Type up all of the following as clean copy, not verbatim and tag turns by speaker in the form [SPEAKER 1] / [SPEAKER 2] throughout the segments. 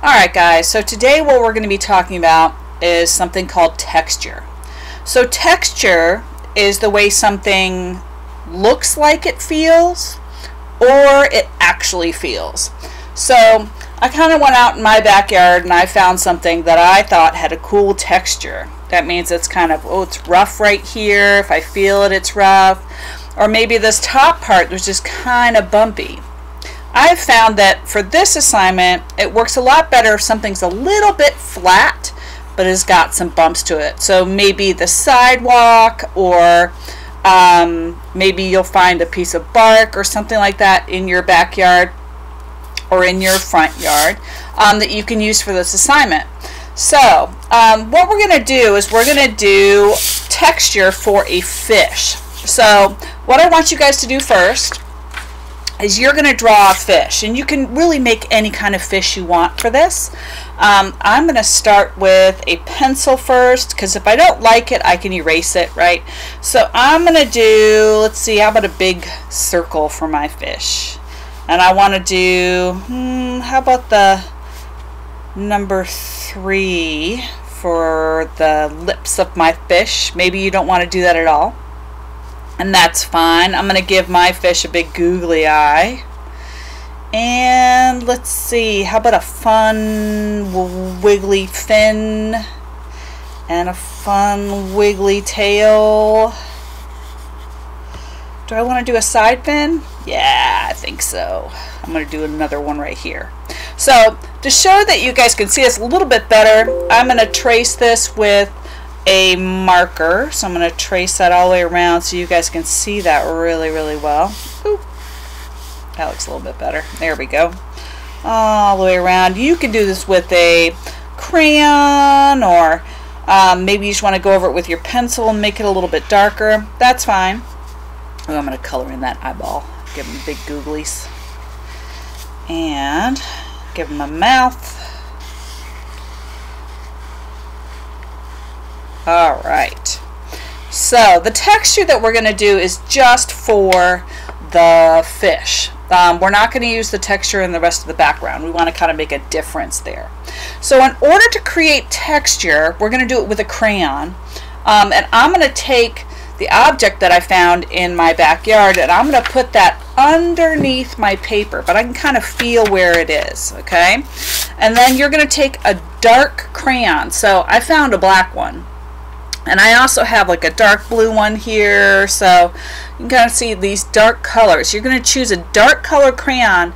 [SPEAKER 1] Alright guys, so today what we're going to be talking about is something called texture. So texture is the way something looks like it feels or it actually feels. So I kind of went out in my backyard and I found something that I thought had a cool texture. That means it's kind of, oh, it's rough right here. If I feel it, it's rough. Or maybe this top part was just kind of bumpy. I've found that for this assignment, it works a lot better if something's a little bit flat, but has got some bumps to it. So maybe the sidewalk, or maybe you'll find a piece of bark or something like that in your backyard or in your front yard that you can use for this assignment. So what we're going to do is we're going to do texture for a fish. So what I want you guys to do first is you're going to draw a fish, and you can really make any kind of fish you want for this. I'm going to start with a pencil first, because if I don't like it, I can erase it, right? So I'm going to do, let's see, how about a big circle for my fish? And I want to do, how about the number 3 for the lips of my fish? Maybe you don't want to do that at all, and that's fine. I'm going to give my fish a big googly eye. And let's see, how about a fun wiggly fin and a fun wiggly tail? Do I want to do a side fin? Yeah, I think so. I'm going to do another one right here. So to show that you guys can see this a little bit better, I'm going to trace this with a marker. So I'm going to trace that all the way around so you guys can see that really, really well. Ooh, that looks a little bit better. There we go. All the way around. You can do this with a crayon, or maybe you just want to go over it with your pencil and make it a little bit darker. That's fine. Oh, I'm going to color in that eyeball. Give him big googlies. And give him a mouth. Alright, so the texture that we're going to do is just for the fish. We're not going to use the texture in the rest of the background. We want to kind of make a difference there. So in order to create texture, we're going to do it with a crayon. And I'm going to take the object that I found in my backyard, and I'm going to put that underneath my paper, but I can kind of feel where it is, okay? And then you're going to take a dark crayon. So I found a black one. And I also have like a dark blue one here, so you can kind of see these dark colors. You're going to choose a dark color crayon,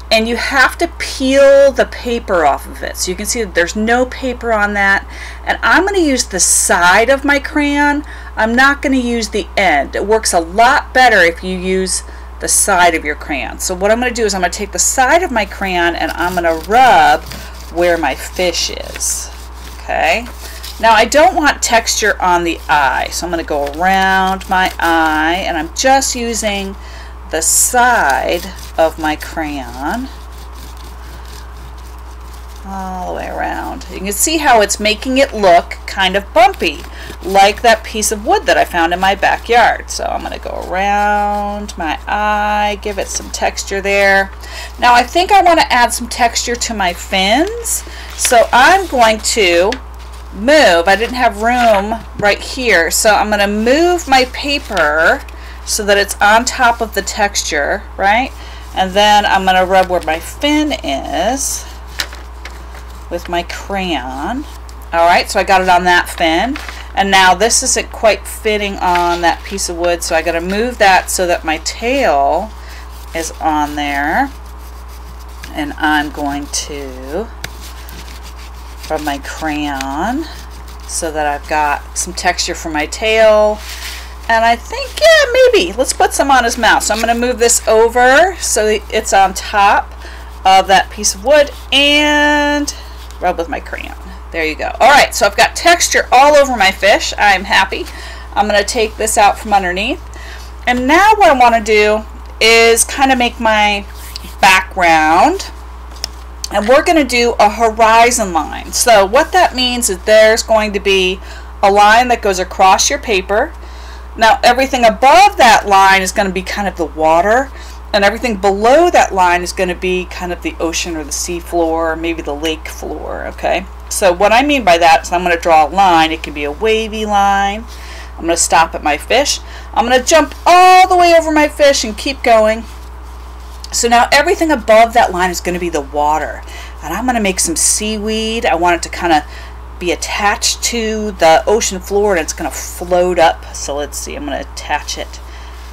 [SPEAKER 1] and you have to peel the paper off of it. So you can see that there's no paper on that. And I'm going to use the side of my crayon. I'm not going to use the end. It works a lot better if you use the side of your crayon. So what I'm going to do is I'm going to take the side of my crayon and I'm going to rub where my fish is. Okay. Now I don't want texture on the eye, so I'm going to go around my eye, and I'm just using the side of my crayon all the way around. You can see how it's making it look kind of bumpy, like that piece of wood that I found in my backyard. So I'm going to go around my eye, give it some texture there. Now I think I want to add some texture to my fins, so I'm going to move. I didn't have room right here, so I'm going to move my paper so that it's on top of the texture, right? And then I'm going to rub where my fin is with my crayon. Alright, so I got it on that fin, and now this isn't quite fitting on that piece of wood, so I got to move that so that my tail is on there, and I'm going to rub my crayon so that I've got some texture for my tail. And I think, yeah, maybe let's put some on his mouth. So I'm going to move this over so it's on top of that piece of wood and rub with my crayon. There you go. Alright, so I've got texture all over my fish. I'm happy. I'm going to take this out from underneath. And now what I want to do is kind of make my background. And we're going to do a horizon line. So what that means is there's going to be a line that goes across your paper. Now everything above that line is going to be kind of the water, And everything below that line is going to be kind of the ocean or the sea floor, or maybe the lake floor, okay? So what I mean by that is I'm going to draw a line. It can be a wavy line. I'm going to stop at my fish. I'm going to jump all the way over my fish and keep going. So now everything above that line is going to be the water. And I'm going to make some seaweed. I want it to kind of be attached to the ocean floor, and it's going to float up. So let's see, I'm going to attach it.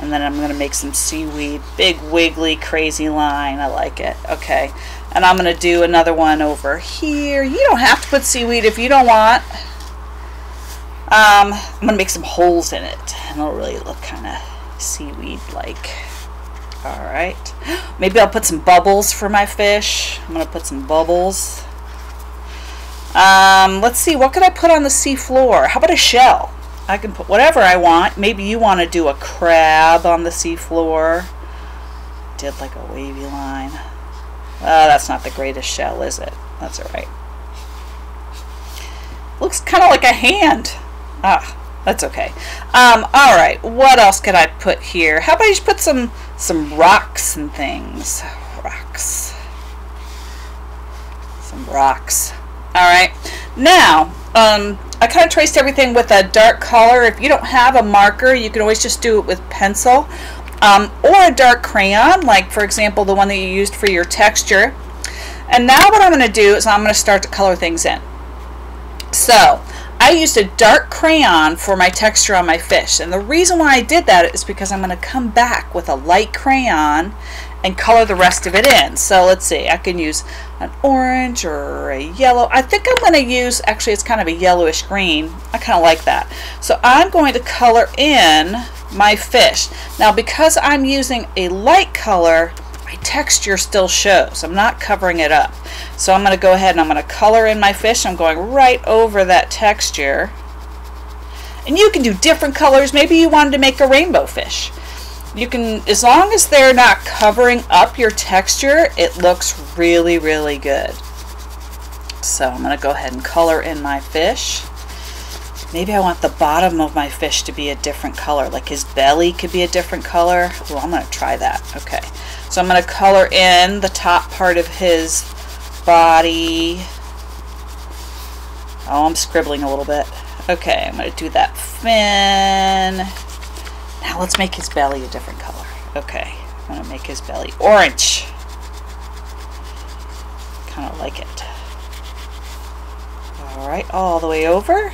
[SPEAKER 1] And then I'm going to make some seaweed. Big, wiggly, crazy line. I like it. Okay. And I'm going to do another one over here. You don't have to put seaweed if you don't want. I'm going to make some holes in it. And it'll really look kind of seaweed-like. Alright. Maybe I'll put some bubbles for my fish. I'm going to put some bubbles. Let's see. What could I put on the sea floor? How about a shell? I can put whatever I want. Maybe you want to do a crab on the seafloor. Did like a wavy line. That's not the greatest shell, is it? That's alright. Looks kind of like a hand. That's okay. Alright, what else could I put here? How about you just put some rocks and things. Rocks. Some rocks. Alright. Now, I kind of traced everything with a dark color. If you don't have a marker, you can always just do it with pencil or a dark crayon, like for example the one that you used for your texture. And now what I'm going to do is I'm going to start to color things in. So I used a dark crayon for my texture on my fish, and the reason why I did that is because I'm going to come back with a light crayon and color the rest of it in. So let's see, I can use an orange or a yellow. I think I'm going to use, actually it's kind of a yellowish green. I kind of like that. So I'm going to color in my fish. Now because I'm using a light color, my texture still shows. I'm not covering it up. So I'm going to go ahead and I'm going to color in my fish. I'm going right over that texture. And you can do different colors. Maybe you wanted to make a rainbow fish. You can, as long as they're not covering up your texture, it looks really, really good. So I'm going to go ahead and color in my fish. Maybe I want the bottom of my fish to be a different color, like his belly could be a different color. Well, I'm going to try that. Okay. So I'm going to color in the top part of his body. Oh, I'm scribbling a little bit. Okay, I'm going to do that fin. Now let's make his belly a different color. Okay, I'm going to make his belly orange. Kind of like it. Alright, all the way over.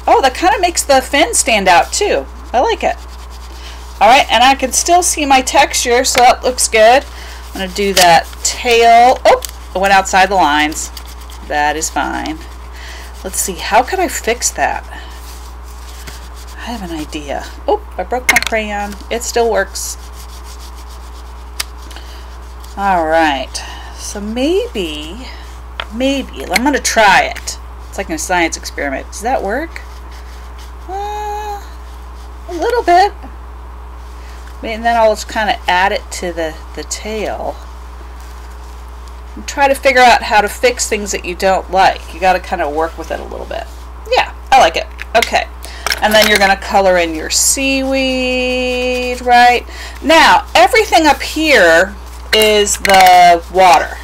[SPEAKER 1] Oh, that kind of makes the fin stand out too. I like it. Alright, and I can still see my texture, so that looks good. I'm going to do that tail. Oh, I went outside the lines. That is fine. Let's see, how could I fix that? I have an idea. Oh, I broke my crayon. It still works. Alright, so maybe, I'm going to try it. It's like a science experiment. Does that work? A little bit. And then I'll just kind of add it to the tail. And try to figure out how to fix things that you don't like. You got to kind of work with it a little bit. Yeah, I like it. Okay. And then you're going to color in your seaweed, right? Now, everything up here is the water.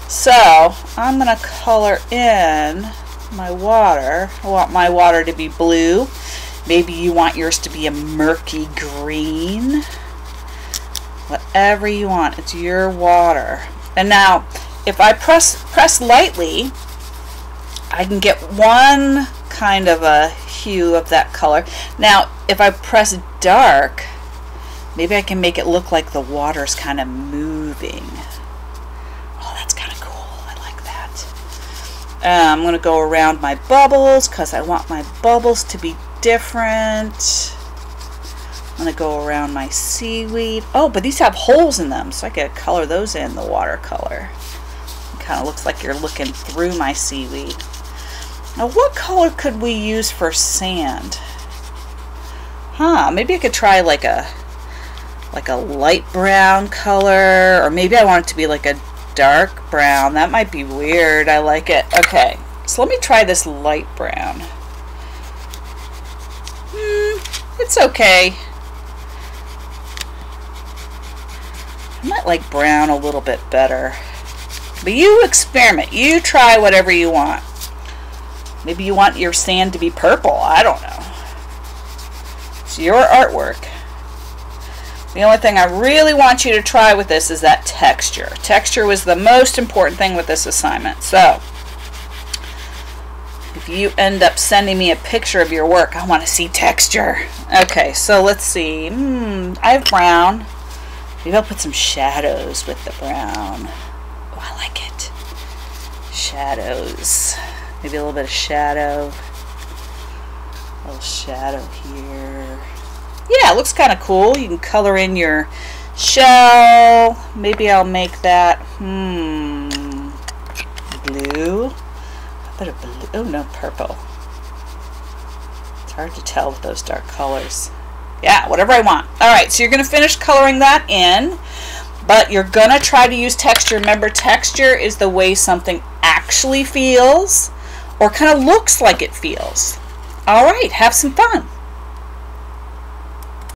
[SPEAKER 1] So, I'm going to color in my water. I want my water to be blue. Maybe you want yours to be a murky green. Whatever you want. It's your water. And now, if I press lightly, I can get one kind of a hue of that color. Now, if I press dark, maybe I can make it look like the water's kind of moving. Oh, that's kind of cool. I like that. I'm going to go around my bubbles because I want my bubbles to be different. I'm going to go around my seaweed. Oh, but these have holes in them, so I could color those in the watercolor. It kind of looks like you're looking through my seaweed. Now, what color could we use for sand? Maybe I could try like a light brown color, or maybe I want it to be like a dark brown. That might be weird. I like it. Okay, so let me try this light brown. It's okay. I might like brown a little bit better. But you experiment. You try whatever you want. Maybe you want your sand to be purple. I don't know. It's your artwork. The only thing I really want you to try with this is that texture. Texture was the most important thing with this assignment. So, if you end up sending me a picture of your work, I want to see texture. Okay, so let's see. I have brown. Maybe I'll put some shadows with the brown. Oh, I like it. Shadows. Maybe a little bit of shadow. A little shadow here. Yeah, it looks kind of cool. You can color in your shell. Maybe I'll make that blue. How about a blue? Oh no, purple. It's hard to tell with those dark colors. Yeah, whatever I want. Alright, so you're going to finish coloring that in, but you're going to try to use texture. Remember, texture is the way something actually feels or kind of looks like it feels. Alright, have some fun.